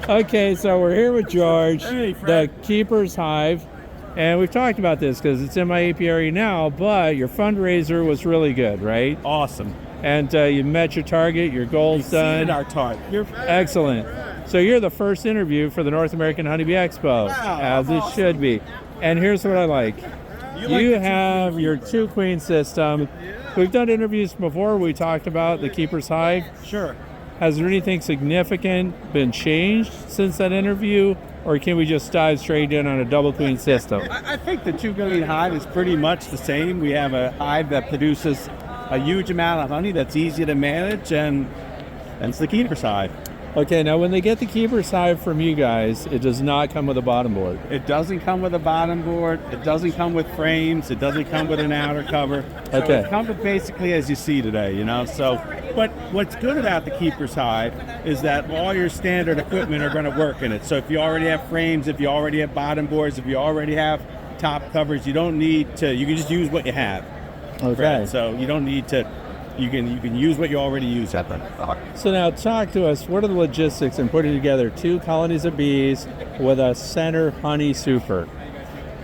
Okay, so we're here with George, Hey, the Fred. Keeper's Hive, and we've talked about this because it's in my apiary now, but your fundraiser was really good, right? Awesome. And you met your target, your goal's Exceeded done. our target. You're Excellent. So you're the first interview for the North American Honeybee Expo, Wow, as it awesome. should be. And here's what I like. You like You the have your two-queen system. We've done interviews before. We talked about the Keeper's Hive. Sure. Has there anything significant been changed since that interview, or can we just dive straight in on a double queen system? I think the 2 billion hive is pretty much the same. We have a hive that produces a huge amount of honey that's easy to manage, and it's the keeper's hive. Okay, now when they get the Keeper's Hive from you guys, it does not come with a bottom board. It doesn't come with a bottom board. It doesn't come with frames. It doesn't come with an outer cover. So Okay. it comes with basically as you see today, you know. So, but what's good about the keeper's hive is that all your standard equipment are going to work in it. So if you already have frames, if you already have bottom boards, if you already have top covers, you don't need to. You can just use what you have. Okay. Right? So you don't need to. You can use what you already use at them. So now talk to us. What are the logistics in putting together 2 colonies of bees with a center honey super?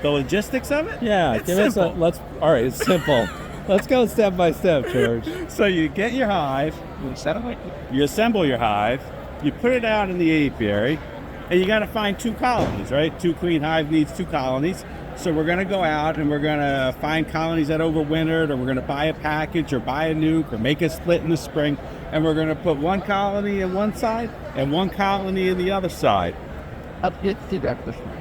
The logistics of it? Yeah, It's give us a, simple. all right, it's simple. Let's go step by step, George. So you get your hive, you assemble your hive, you put it out in the apiary, and you got to find 2 colonies, right? 2 queen hive needs 2 colonies. So we're going to go out and we're going to find colonies that overwintered, or we're going to buy a package or buy a nuke or make a split in the spring, and we're going to put 1 colony in one side and 1 colony in the other side.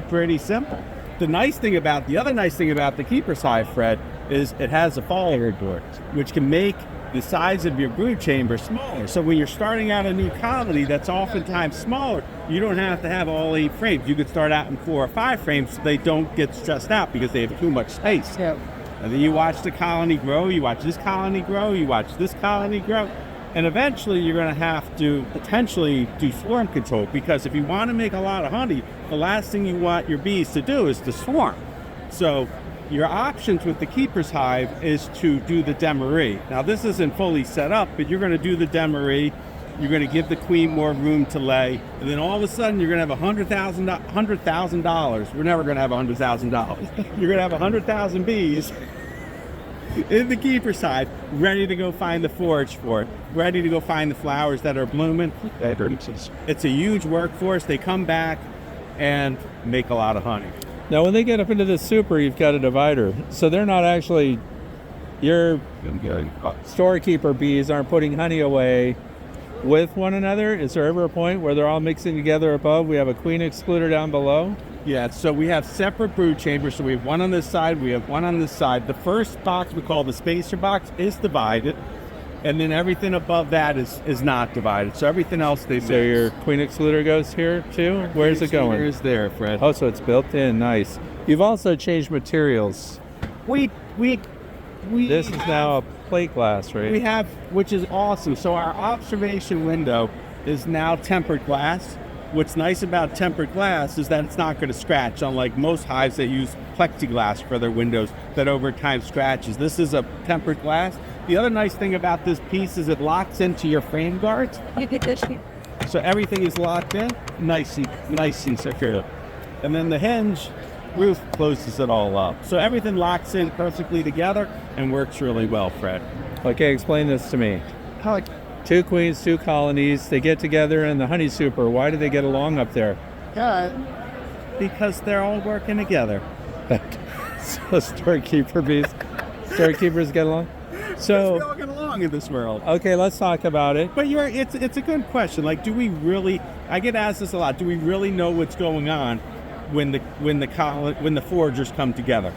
Pretty simple. The other nice thing about the keeper's hive, Fred, is it has a fall air door, which can make the size of your brood chamber smaller. So when you're starting out a new colony that's oftentimes smaller, you don't have to have all 8 frames. You could start out in 4 or 5 frames so they don't get stressed out because they have too much space. Yeah. And then you watch the colony grow, you watch this colony grow, you watch this colony grow, and eventually you're going to have to potentially do swarm control, because if you want to make a lot of honey, the last thing you want your bees to do is to swarm. So your options with the keeper's hive is to do the demery. Now this isn't fully set up, but you're going to do the demery. You're going to give the queen more room to lay, and then all of a sudden you're going to have $100,000. We're never going to have $100,000. You're going to have 100,000 bees in the keeper's hive, ready to go find the forage for it, ready to go find the flowers that are blooming. It's a huge workforce. They come back and make a lot of honey. Now, when they get up into the super, you've got a divider. So they're not actually, your storekeeper bees aren't putting honey away with one another. Is there ever a point where they're all mixing together above? We have a queen excluder down below. Yeah, so we have separate brood chambers. So we have one on this side, we have one on this side. The first box we call the spacer box is divided, and then everything above that is not divided. So everything else they So your queen excluder goes here too? Where's it going? Is there, Fred? Oh, so it's built in. Nice. You've also changed materials. We This is now a plate glass, right? We have, which is awesome. So our observation window is now tempered glass. What's nice about tempered glass is that it's not going to scratch, unlike most hives that use plexiglass for their windows that over time scratches. This is a tempered glass. The other nice thing about this piece is it locks into your frame guards. So everything is locked in, nice and secure. And then the hinge roof closes it all up. So everything locks in perfectly together and works really well, Fred. Okay, explain this to me. 2 queens, 2 colonies, they get together in the honey super. Why do they get along up there? Because they're all working together. So storekeepers get along? So We all get along in this world. okay, let's talk about it. But it's a good question. Like, do we really? I get asked this a lot. Do we really know what's going on when the foragers come together?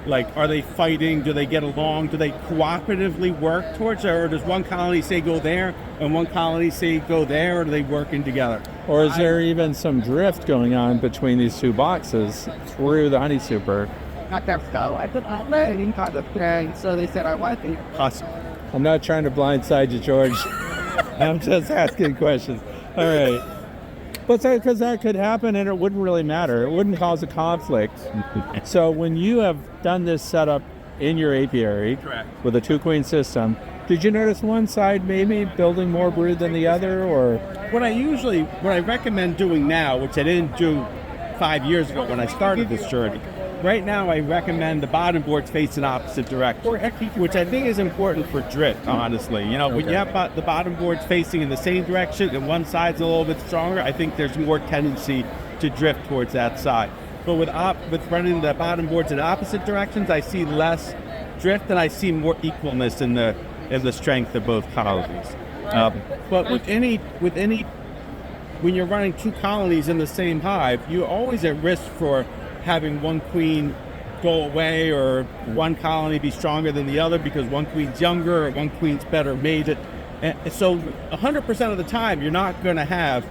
Like, are they fighting? Do they get along? Do they cooperatively work towards it? Or does one colony say go there and one colony say go there? Or are they working together? Or is there even some drift going on between these 2 boxes through the honey super? Not that so. I said, I'm letting kind of thing. So they said, I want to. Awesome. I'm not trying to blindside you, George. I'm just asking questions. All right. But because that could happen and it wouldn't really matter. It wouldn't cause a conflict. So when you have done this setup in your apiary Correct. with a 2 queen system, Did you notice one side maybe building more brood than the other, or? What I recommend doing now, which I didn't do 5 years ago when I started this journey, right now I recommend the bottom boards facing opposite direction, which I think is important for drift, honestly. You know, when you have the bottom boards facing in the same direction and one side's a little bit stronger, I think there's more tendency to drift towards that side. But with running the bottom boards in opposite directions, I see less drift and I see more equalness in the strength of both colonies. But with any when you're running 2 colonies in the same hive, you're always at risk for having one queen go away or one colony be stronger than the other because one queen's younger or one queen's better mated. And so 100% of the time, you're not going to have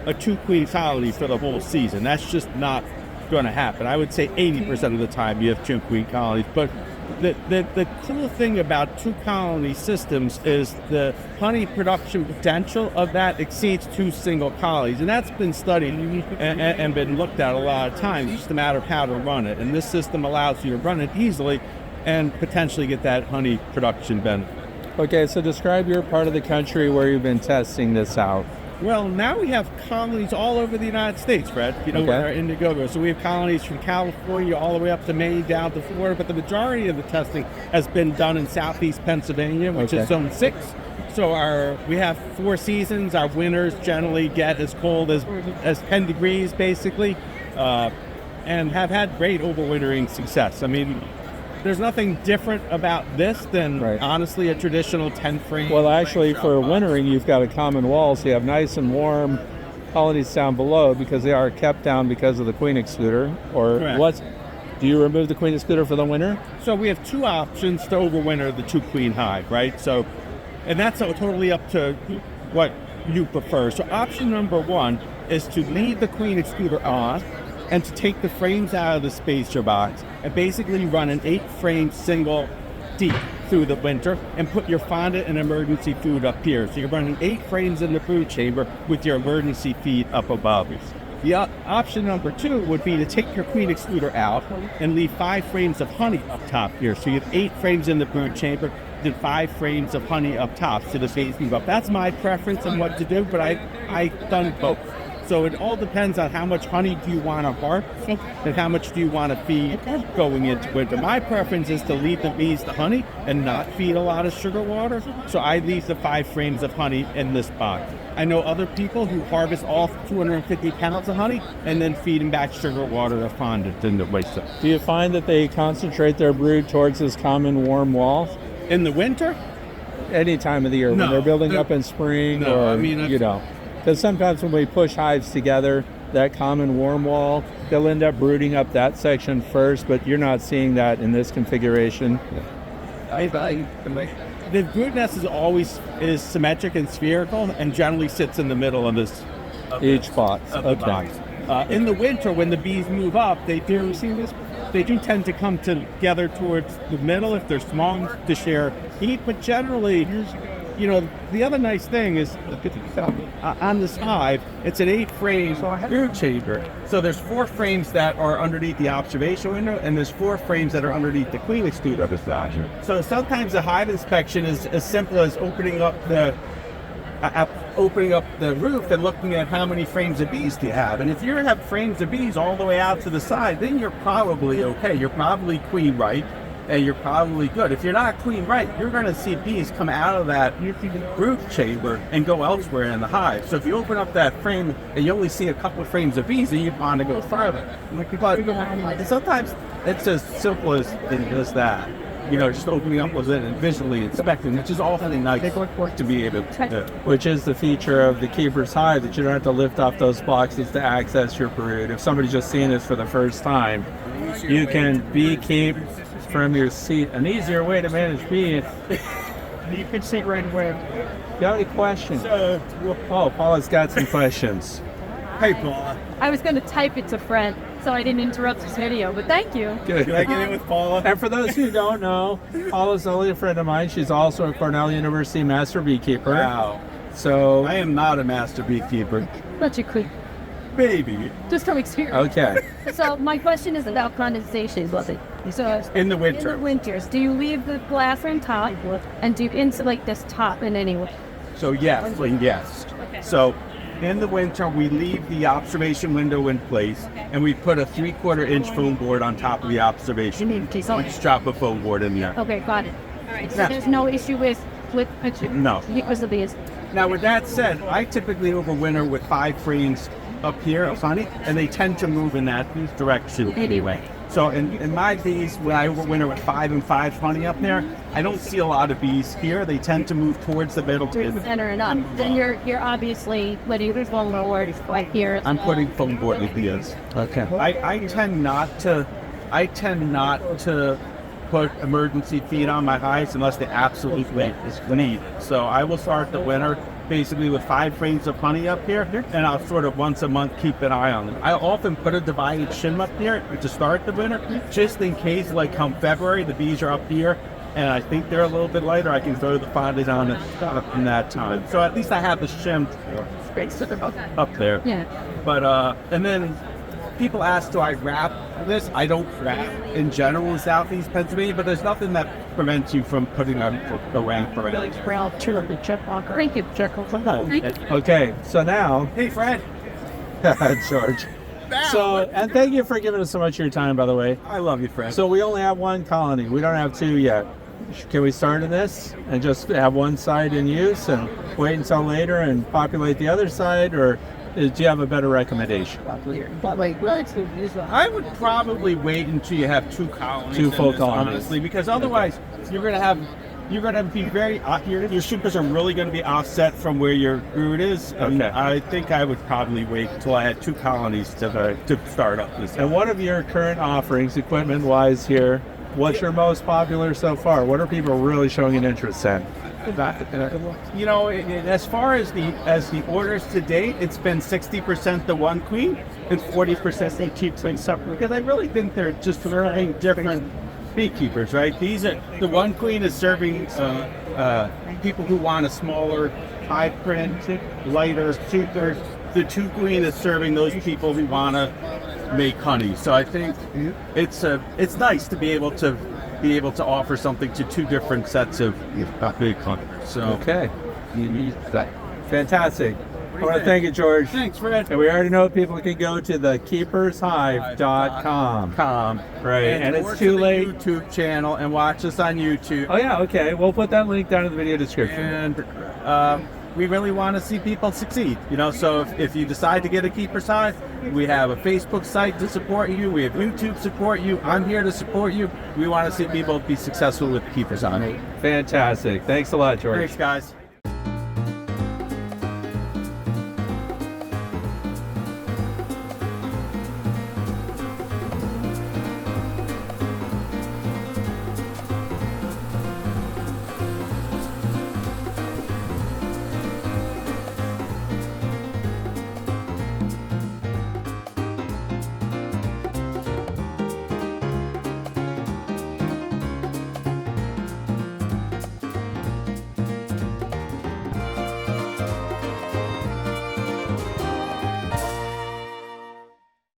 a 2-queen colony for the whole season. That's just not going to happen. I would say 80% of the time you have 2-queen colonies. But the cool thing about 2-colony systems is the honey production potential of that exceeds 2 single colonies. And that's been studied and been looked at a lot of times. It's just a matter of how to run it. And this system allows you to run it easily and potentially get that honey production benefit. Okay, so describe your part of the country where you've been testing this out. Well, now we have colonies all over the United States, Fred, with our indigo grow. So we have colonies from California all the way up to Maine, down to Florida, but the majority of the testing has been done in southeast Pennsylvania, which is zone 6. So we have 4 seasons. Our winters generally get as cold as 10 degrees, basically, and have had great overwintering success. I mean, there's nothing different about this than, honestly, a traditional 10-frame. Well, actually, for wintering, you've got a common wall, so you have nice and warm colonies down below because they are kept down because of the queen excluder. Or do you remove the queen excluder for the winter? So we have 2 options to overwinter the 2-queen hive, right? So, and that's totally up to what you prefer. So option number 1 is to leave the queen excluder on and to take the frames out of the spacer box and basically run an 8-frame single deep through the winter and put your fondant and emergency food up here. So you're running 8 frames in the brood chamber with your emergency feed up above. The option number 2 would be to take your queen excluder out and leave 5 frames of honey up top here. So you have 8 frames in the brood chamber, then 5 frames of honey up top. So the phase move up. That's my preference on what to do, but I've done both. So it all depends on how much honey do you want to harvest and how much do you want to feed going into winter. My preference is to leave the bees the honey and not feed a lot of sugar water. So I leave the 5 frames of honey in this box. I know other people who harvest all 250 pounds of honey and then feed them back sugar water or fondant in the waste. Do you find that they concentrate their brood towards this common warm wall? In the winter? Any time of the year, when they're building up in spring Because sometimes when we push hives together, that common warm wall, they'll end up brooding up that section first, but you're not seeing that in this configuration. The brood nest is symmetric and spherical and generally sits in the middle of this. Each box. In the winter, when the bees move up, they do tend to come together towards the middle if they're small to share heat, but generally, the other nice thing is on this hive, it's an 8-frame brood chamber. So there's 4 frames that are underneath the observation window, and there's 4 frames that are underneath the queen excluder. So sometimes a hive inspection is as simple as opening up the roof and looking at how many frames of bees do you have. And if you have frames of bees all the way out to the side, then you're probably okay. You're probably queen right. And you're probably good. If you're not queen right, you're going to see bees come out of that brood chamber and go elsewhere in the hive. So if you open up that frame and you only see a couple of frames of bees, then you want to go farther. But sometimes it's as simple as that. Just opening up with it and visually inspecting, which is awfully nice to be able to do. Which is the feature of the keeper's hive, that you don't have to lift off those boxes to access your brood. If somebody's just seeing this for the first time, you can beekeep from your seat. An easier way to manage bees. You can see right away. Got any questions? Paula's got some questions. Hey, Paula. I was going to type it to Fred, so I didn't interrupt his video, but thank you. Good. Can I get in with Paula? And for those who don't know, Paula's only a friend of mine. She's also a Cornell University master beekeeper. Wow. So I am not a master beekeeper. But you could. Baby. Just from experience. Okay. So my question is about condensation, was it? So In the in winter. the winters, do you leave the glass on top and do you insulate this top in any way? So yes, yes. Okay. So in the winter, we leave the observation window in place, and we put a 3/4 inch foam board on top of the observation. We just drop a foam board in there. Okay, got it. All right. So Yeah. there's no issue with No. because of these. Now, with that said, I typically overwinter with 5 frames up here of honey, and they tend to move in that direction anyway. So in my bees, when I overwinter with 5 and 5 honey up there, I don't see a lot of bees here. They tend to move towards the middle. Through the center and up. Then you're obviously letting there's one more right here. I'm putting foam board with bees. Okay. I tend not to put emergency feed on my hives unless they absolutely need. So I will start the winter basically with 5 frames of honey up here, and I'll sort of once a month keep an eye on them. I often put a divided shim up here to start the winter, just in case, like come February, the bees are up here, and I think they're a little bit lighter, I can throw the fondant on it in that time. So at least I have the shim up there. Yeah. But, and then people ask, do I wrap this? I don't wrap in general in Southeast Pennsylvania, but there's nothing that prevents you from putting a wrap around it. Thank you. Okay. So now, Hey, Fred. George. So, and thank you for giving us so much of your time, by the way. I love you, Fred. So we only have 1 colony. We don't have 2 yet. Can we start in this and just have one side in use and wait until later and populate the other side, or do you have a better recommendation? I would probably wait until you have 2 colonies. 2 full in this, colonies. honestly, because otherwise you're gonna be very your supers are really gonna be offset from where your brood is. And Okay. I think I would probably wait until I had 2 colonies to start up this. And what of your current offerings, equipment-wise here, what's your most popular so far? What are people really showing an interest in? You know, as far as the orders to date, it's been 60% the one queen and 40% the two queen separate, because I really think they're just very different beekeepers, right? The one queen is serving people who want a smaller hive print, lighter, super. The 2 queen is serving those people who want to make honey. So I think it's nice to be able to offer something to 2 different sets of big hunters. So Okay. Fantastic. I want to thank you, George. thanks, Fred. And we already know people can go to the keepershive.com. Right. And it's too late. YouTube channel and watch us on YouTube. Oh, yeah. Okay. We'll put that link down in the video description. And we really want to see people succeed. You know, so if you decide to get a Keeper's Hive, we have a Facebook site to support you. We have YouTube support you. I'm here to support you. We want to see people be successful with Keeper's Hive. Fantastic. Thanks a lot, George. Thanks, guys.